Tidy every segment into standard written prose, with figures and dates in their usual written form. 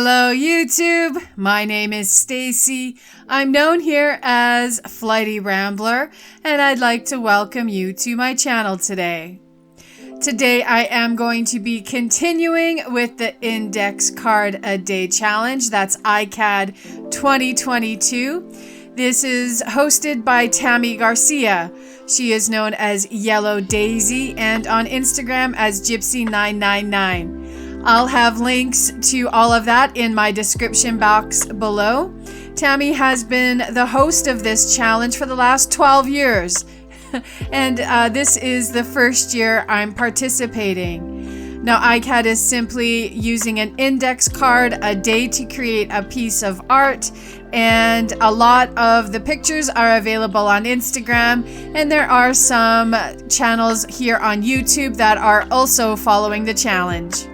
Hello YouTube, my name is Stacy. I'm known here as flightyrambler, and I'd like to welcome you to my channel today. Today I am going to be continuing with the Index Card a Day Challenge. That's ICAD 2022. This is hosted by Tammy Garcia. She is known as Yellow Daisy and on Instagram as Gypsy999. I'll have links to all of that in my description box below. Tammy has been the host of this challenge for the last 12 years. And this is the first year I'm participating. Now, ICAD is simply using an index card a day to create a piece of art, and a lot of the pictures are available on Instagram, and there are some channels here on YouTube that are also following the challenge.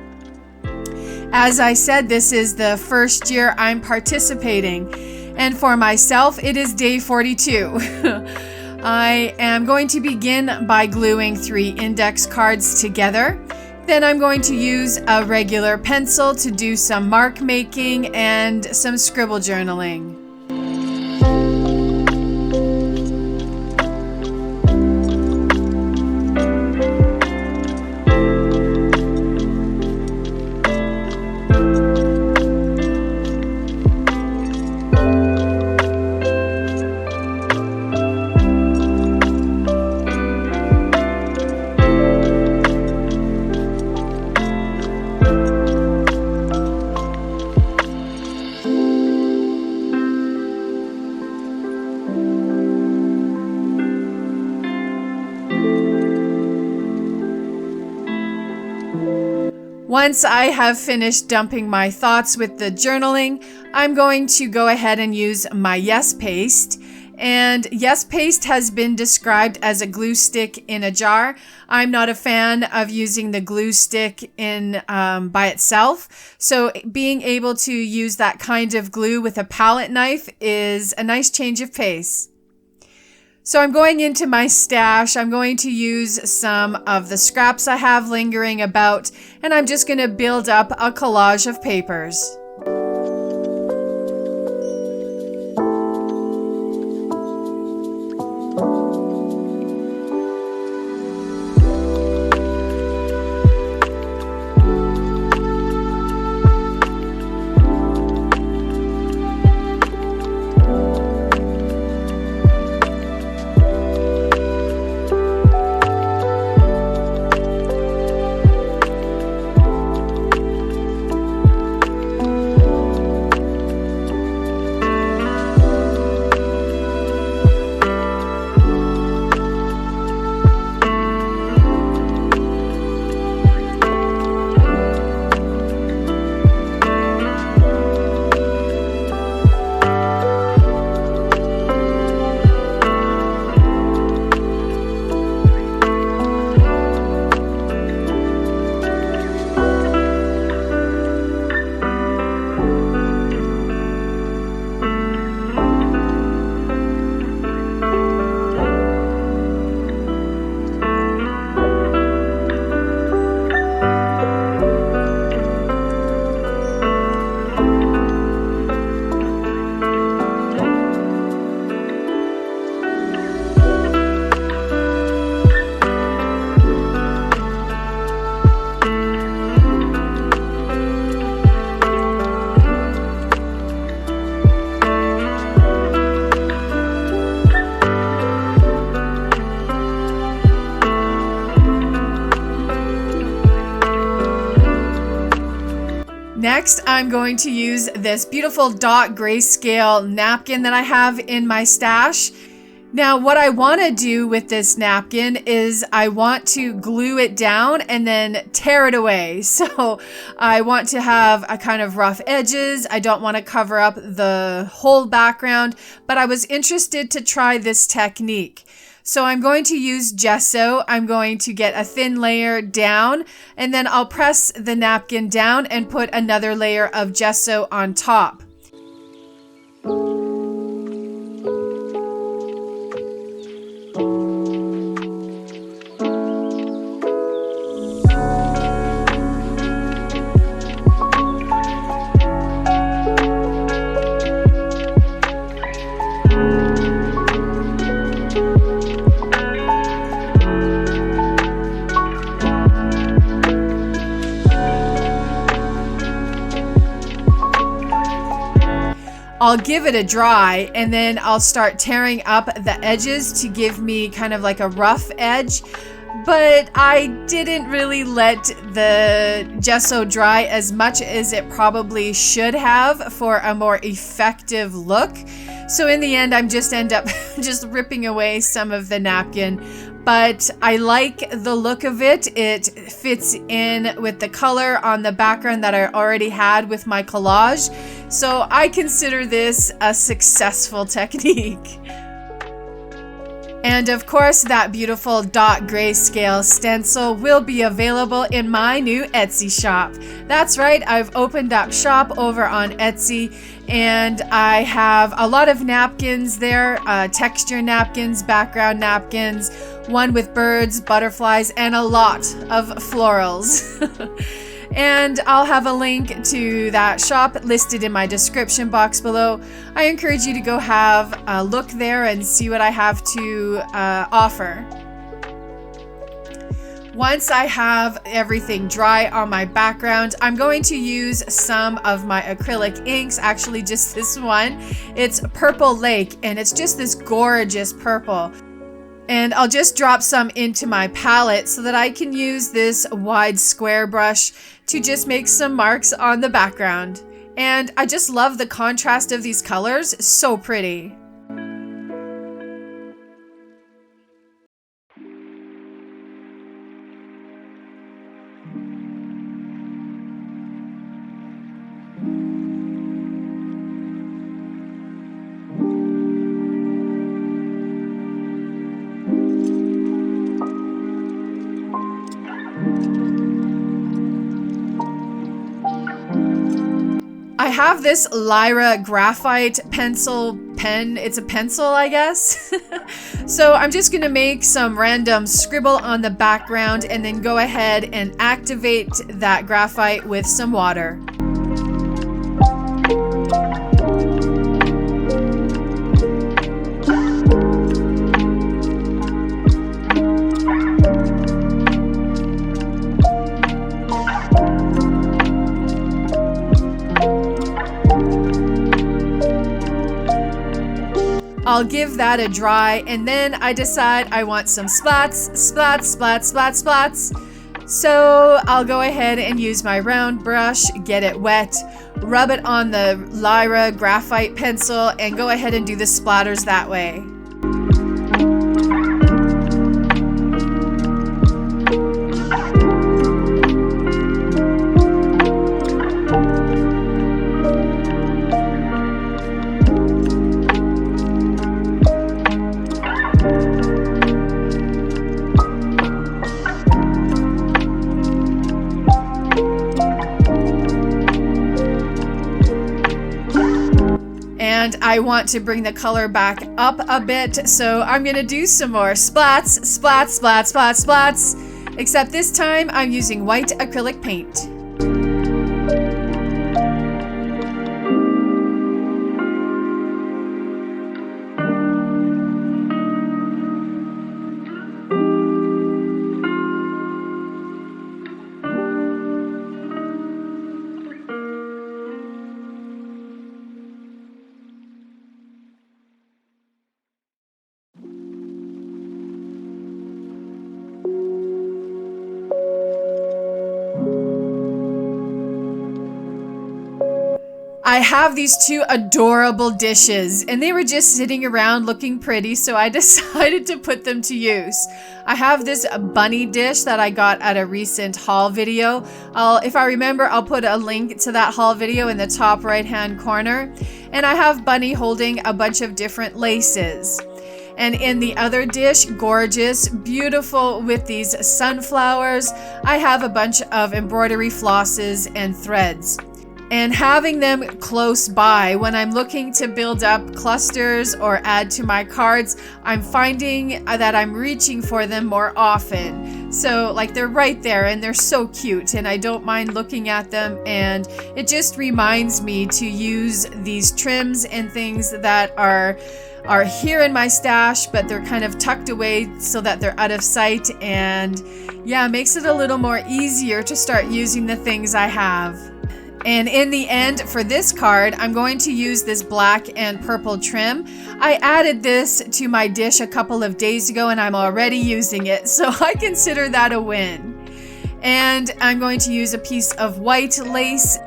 As I said, this is the first year I'm participating, and for myself, it is day 42. I am going to begin by gluing 3 index cards together. Then I'm going to use a regular pencil to do some mark making and some scribble journaling. Once I have finished dumping my thoughts with the journaling, I'm going to go ahead and use my Yes Paste. And Yes Paste has been described as a glue stick in a jar. I'm not a fan of using the glue stick in by itself. So being able to use that kind of glue with a palette knife is a nice change of pace. So I'm going into my stash. I'm going to use some of the scraps I have lingering about, and I'm just going to build up a collage of papers. Next, I'm going to use this beautiful dot grayscale napkin that I have in my stash. Now, what I want to do with this napkin is I want to glue it down and then tear it away. So I want to have a kind of rough edges. I don't want to cover up the whole background, but I was interested to try this technique. So I'm going to use gesso. I'm going to get a thin layer down, and then I'll press the napkin down and put another layer of gesso on top. I'll give it a dry, and then I'll start tearing up the edges to give me kind of like a rough edge. But I didn't really let the gesso dry as much as it probably should have for a more effective look. So in the end, I'm end up just ripping away some of the napkin. But I like the look of it. It fits in with the color on the background that I already had with my collage. So I consider this a successful technique. And of course, that beautiful dot grayscale stencil will be available in my new Etsy shop. That's right, I've opened up shop over on Etsy, and I have a lot of napkins there, texture napkins, background napkins, one with birds, butterflies, and a lot of florals. And I'll have a link to that shop listed in my description box below. I encourage you to go have a look there and see what I have to offer. Once I have everything dry on my background, I'm going to use some of my acrylic inks, actually just this one. It's Purple Lake, and it's just this gorgeous purple. And I'll just drop some into my palette so that I can use this wide square brush to just make some marks on the background. And I just love the contrast of these colors, so pretty. I have this Lyra graphite pencil pen. It's a pencil, I guess. So I'm just going to make some random scribble on the background and then go ahead and activate that graphite with some water. I'll give that a dry, and then I decide I want some splats, splats, splats, splats, splats. So I'll go ahead and use my round brush, get it wet, rub it on the Lyra graphite pencil, and go ahead and do the splatters that way. And I want to bring the color back up a bit, so I'm going to do some more splats, splats, splats, splats, splats, except this time I'm using white acrylic paint. I have these two adorable dishes, and they were just sitting around looking pretty, so I decided to put them to use. I have this bunny dish that I got at a recent haul video. If I remember, I'll put a link to that haul video in the top right-hand corner. And I have Bunny holding a bunch of different laces. And in the other dish, gorgeous, beautiful with these sunflowers, I have a bunch of embroidery flosses and threads. And having them close by when I'm looking to build up clusters or add to my cards, I'm finding that I'm reaching for them more often. So like they're right there and they're so cute and I don't mind looking at them, and it just reminds me to use these trims and things that are here in my stash, but they're kind of tucked away so that they're out of sight, and yeah, makes it a little more easier to start using the things I have. And in the end, for this card, I'm going to use this black and purple trim. I added this to my dish a couple of days ago and I'm already using it, so I consider that a win. And I'm going to use a piece of white lace.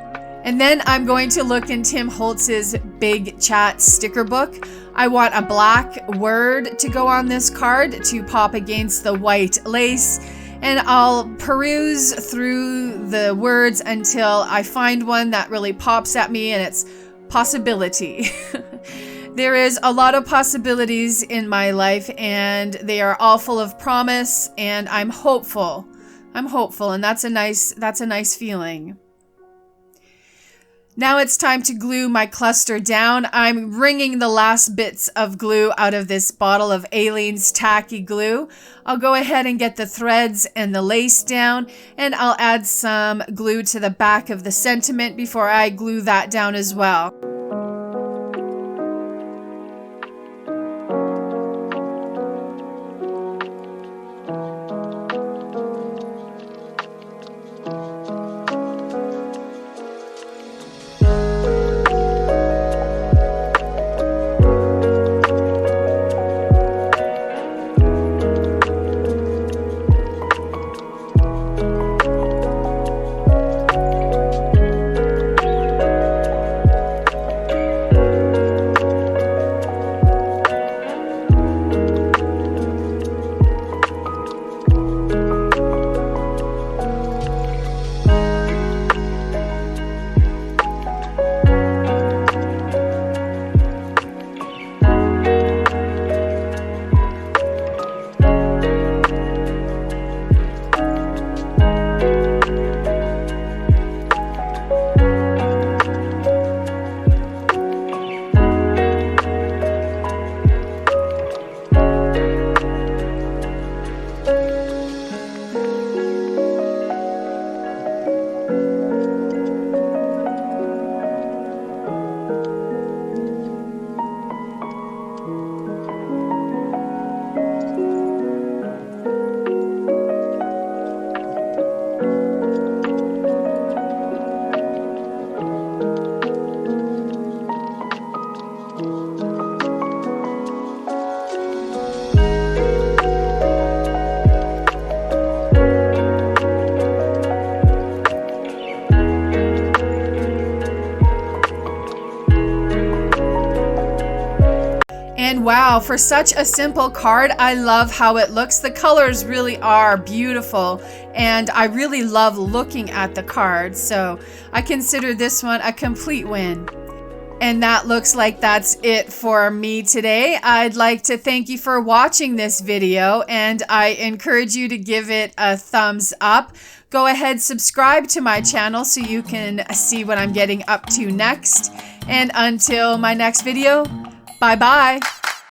And then I'm going to look in Tim Holtz's Big Chat sticker book. I want a black word to go on this card to pop against the white lace. And I'll peruse through the words until I find one that really pops at me, and it's possibility. There is a lot of possibilities in my life, and they are all full of promise, and I'm hopeful. I'm hopeful, and that's a nice feeling. Now it's time to glue my cluster down. I'm wringing the last bits of glue out of this bottle of Aleene's tacky glue. I'll go ahead and get the threads and the lace down, and I'll add some glue to the back of the sentiment before I glue that down as well. And wow, for such a simple card, I love how it looks. The colors really are beautiful, and I really love looking at the card. So I consider this one a complete win. And that looks like that's it for me today. I'd like to thank you for watching this video, and I encourage you to give it a thumbs up. Go ahead, subscribe to my channel so you can see what I'm getting up to next. And until my next video, bye-bye.